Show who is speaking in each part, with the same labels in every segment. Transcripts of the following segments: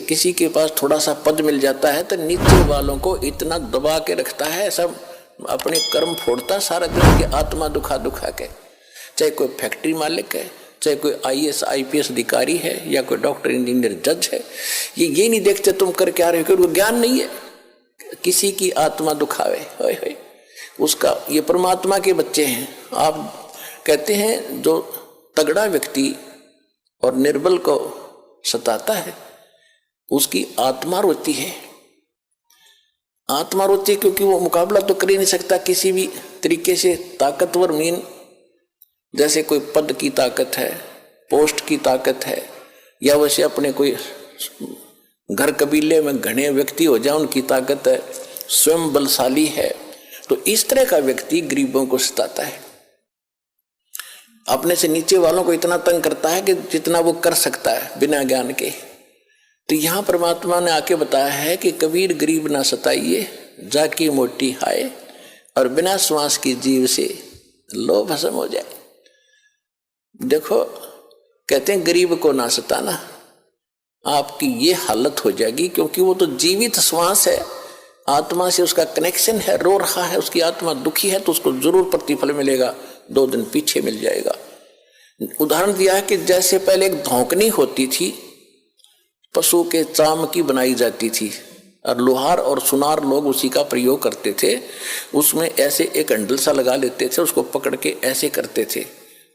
Speaker 1: किसी के पास थोड़ा सा पद मिल जाता है तो नीचे वालों को इतना दबा के रखता है, सब अपने कर्म फोड़ता सारा दिन की आत्मा दुखा दुखा के। चाहे कोई फैक्ट्री मालिक है, चाहे कोई IAS IPS अधिकारी है, या कोई डॉक्टर इंजीनियर जज है, ये नहीं देखते तुम कर क्या रहे हो, क्योंकि ज्ञान नहीं है। किसी की आत्मा दुखावे, होय होय, उसका, ये परमात्मा के बच्चे हैं। आप कहते हैं जो तगड़ा व्यक्ति और निर्बल को सताता है उसकी आत्मा रोती है। आत्मा रोती है क्योंकि वो मुकाबला तो कर ही नहीं सकता किसी भी तरीके से। ताकतवर मीन जैसे कोई पद की ताकत है, पोस्ट की ताकत है, या वैसे अपने कोई घर कबीले में घने व्यक्ति हो जाए उनकी ताकत है, स्वयं बलशाली है। तो इस तरह का व्यक्ति गरीबों को सताता है, अपने से नीचे वालों को इतना तंग करता है कि जितना वो कर सकता है बिना ज्ञान के। तो यहां परमात्मा ने आके बताया है कि कबीर गरीब ना सताइए, जाकी मोटी हाय, और बिना श्वास की जीव से लो भस्म हो जाए। देखो, कहते हैं गरीब को ना सताना, आपकी ये हालत हो जाएगी, क्योंकि वो तो जीवित श्वास है, आत्मा से उसका कनेक्शन है, रो रहा है, उसकी आत्मा दुखी है तो उसको जरूर प्रतिफल मिलेगा, 2 दिन पीछे मिल जाएगा। उदाहरण दिया है कि जैसे पहले एक धौंकनी होती थी, पशु के चाम की बनाई जाती थी, और लोहार और सुनार लोग उसी का प्रयोग करते थे। उसमें ऐसे एक हैंडल सा लगा लेते थे, उसको पकड़ के ऐसे करते थे,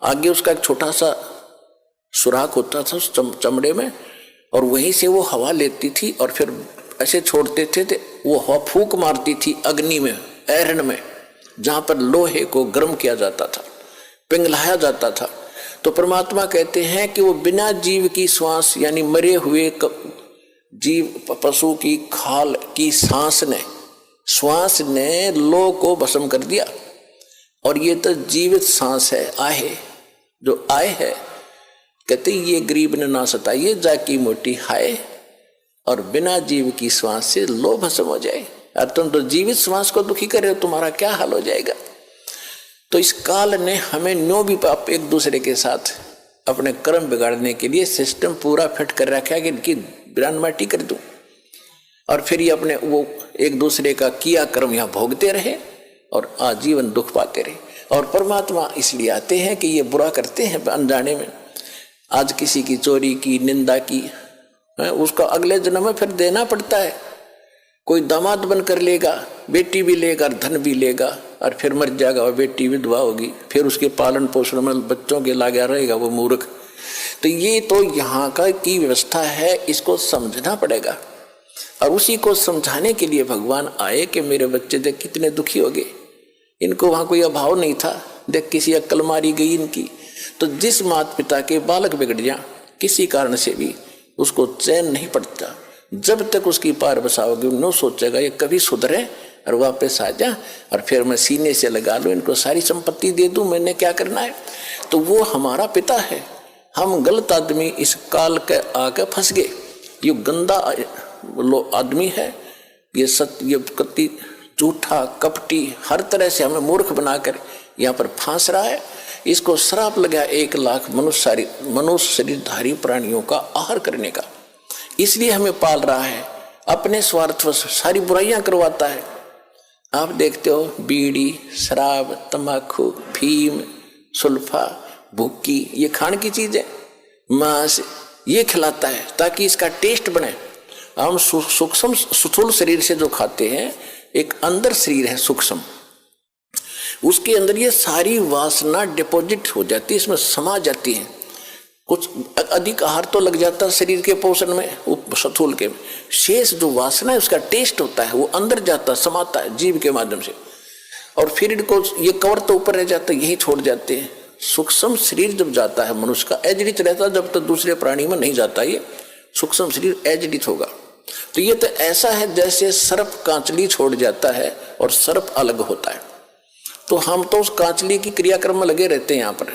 Speaker 1: आगे उसका एक छोटा सा सुराख होता था उस चमड़े में, और वहीं से वो हवा लेती थी और फिर ऐसे छोड़ते थे, वो हवा फूंक मारती थी अग्नि में, ऐरन में, जहां पर लोहे को गर्म किया जाता था, पिघलाया जाता था। तो परमात्मा कहते हैं कि वो बिना जीव की श्वास, यानी मरे हुए जीव पशु की खाल की श्वास ने लो को भस्म कर दिया। और ये तो जीवित सांस है, आहे जो आए है, कहते ये गरीब ने ना सताइए, जाकी मोटी हाय, और बिना जीव की श्वास से लो भस्म हो जाए। और तुम तो जीवित श्वास को दुखी कर रहे हो, तुम्हारा क्या हाल हो जाएगा। तो इस काल ने हमें न्यो भी आप एक दूसरे के साथ अपने कर्म बिगाड़ने के लिए सिस्टम पूरा फिट कर रखा है कि इनकी बिरान माटी कर दूं, और फिर ये अपने वो एक दूसरे का किया कर्म यहाँ भोगते रहे और आजीवन दुख पाते रहे। और परमात्मा इसलिए आते हैं कि ये बुरा करते हैं अनजाने में। आज किसी की चोरी की, निंदा की, उसका अगले जन्म में फिर देना पड़ता है। कोई दामाद बनकर लेगा, बेटी भी लेगा, धन भी लेगा, और फिर मर जाएगा, और बेटी विधवा होगी, फिर उसके पालन पोषण में बच्चों के लागा रहेगा वो मूर्ख। तो ये तो यहाँ का की व्यवस्था है, इसको समझना पड़ेगा। और उसी को समझाने के लिए भगवान आए कि मेरे बच्चे देख कितने दुखी हो गए, इनको वहाँ कोई अभाव नहीं था, देख किसी अक्ल मारी गई इनकी। तो जिस माता पिता के बालक बिगड़ जाए किसी कारण से भी, उसको चैन नहीं पड़ता जब तक उसकी पार बसाओगे। नो सोचेगा ये कभी सुधरे और वापस आ जा, और फिर मैं सीने से लगा लूँ, इनको सारी संपत्ति दे दूँ, मैंने क्या करना है। तो वो हमारा पिता है। हम गलत आदमी इस काल के आके फंस गए। ये गंदा आदमी है, ये कति झूठा कपटी, हर तरह से हमें मूर्ख बनाकर यहाँ पर फांस रहा है। इसको श्राप लगा 1 लाख मनुष्य शरीरधारी प्राणियों का आहार करने का। इसलिए हमें पाल रहा है, अपने स्वार्थ सारी बुराइयां करवाता है। आप देखते हो बीड़ी, शराब, तंबाकू, फीम, सुल्फा, भुक्की, ये खाने की चीज है, मांस, ये खिलाता है ताकि इसका टेस्ट बने। हम सूक्ष्म स्थूल शरीर से जो खाते हैं, एक अंदर शरीर है सूक्ष्म, उसके अंदर ये सारी वासना डिपॉजिट हो जाती है, इसमें समा जाती है। कुछ अधिक आहार तो लग जाता है शरीर के पोषण में, स्थूल के में, शेष जो वासना है उसका टेस्ट होता है, वो अंदर जाता समाता है जीव के माध्यम से, और फिर इनको ये कवर तो ऊपर रह जाता है, यही छोड़ जाते हैं। सूक्ष्म शरीर जब जाता है मनुष्य का, एजडित रहता है, जब तक दूसरे प्राणी में नहीं जाता ये सूक्ष्म शरीर एजडित होगा। तो ये तो ऐसा है जैसे सर्प कांचली छोड़ जाता है और सर्प अलग होता है। तो हम तो उस कांचली की क्रियाक्रम में लगे रहते हैं यहाँ पर,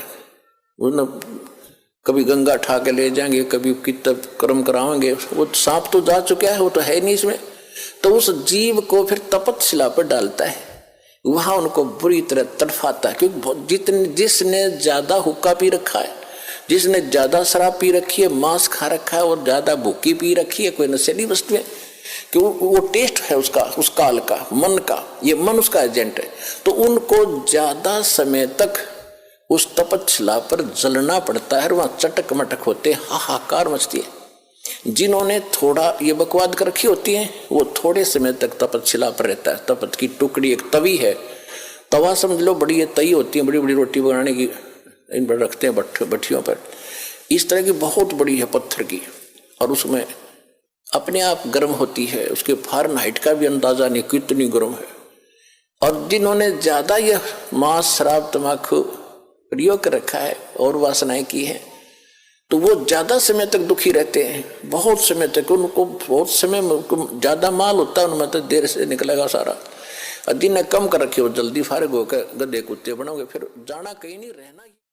Speaker 1: कभी गंगा ठा के ले जाएंगे, कभी कितब कर्म कराएंगे। वो सांप तो जा चुका है, वो तो है नहीं इसमें। तो उस जीव को फिर तपतशिला पर डालता है, वहां उनको बुरी तरह तड़फाता है, क्योंकि जिसने ज्यादा हुक्का पी रखा है जिसने ज्यादा शराब पी रखी है, मांस खा रखा है और ज्यादा भूखी पी रखी है, कोई नशीली वस्तु है, कि वो टेस्ट है उसका, उस काल का, मन का, ये मन उसका एजेंट है, तो उनको ज्यादा समय तक उस तपस्या पर जलना पड़ता है और वहां चटक मटक होते, हाहाकार मचती है। जिन्होंने थोड़ा ये बकवाद कर रखी होती है, वो थोड़े समय तक तपस्या पर रहता है। तपत की टुकड़ी एक तवी है, तवा समझ लो, बड़ी ये तई होती है, बड़ी बड़ी रोटी बनाने की, इन पर रखते हैं भट्टियों पर, इस तरह की बहुत बड़ी है पत्थर की, और उसमें अपने आप गर्म होती है, उसके फ़ारेनहाइट का भी अंदाजा नहीं कितनी गर्म है। और जिन्होंने ज्यादा यह मांस शराब तम्बाकू प्रयोग कर रखा है और वासनाएं की है, तो वो ज्यादा समय तक दुखी रहते हैं, बहुत समय तक, उनको बहुत समय में ज्यादा माल होता है उनमें, तो देर से निकलेगा सारा। और जिन्हें कम कर रखे वो जल्दी फारिग होकर गधे कुत्ते बनोगे, फिर जाना कहीं नहीं, रहना।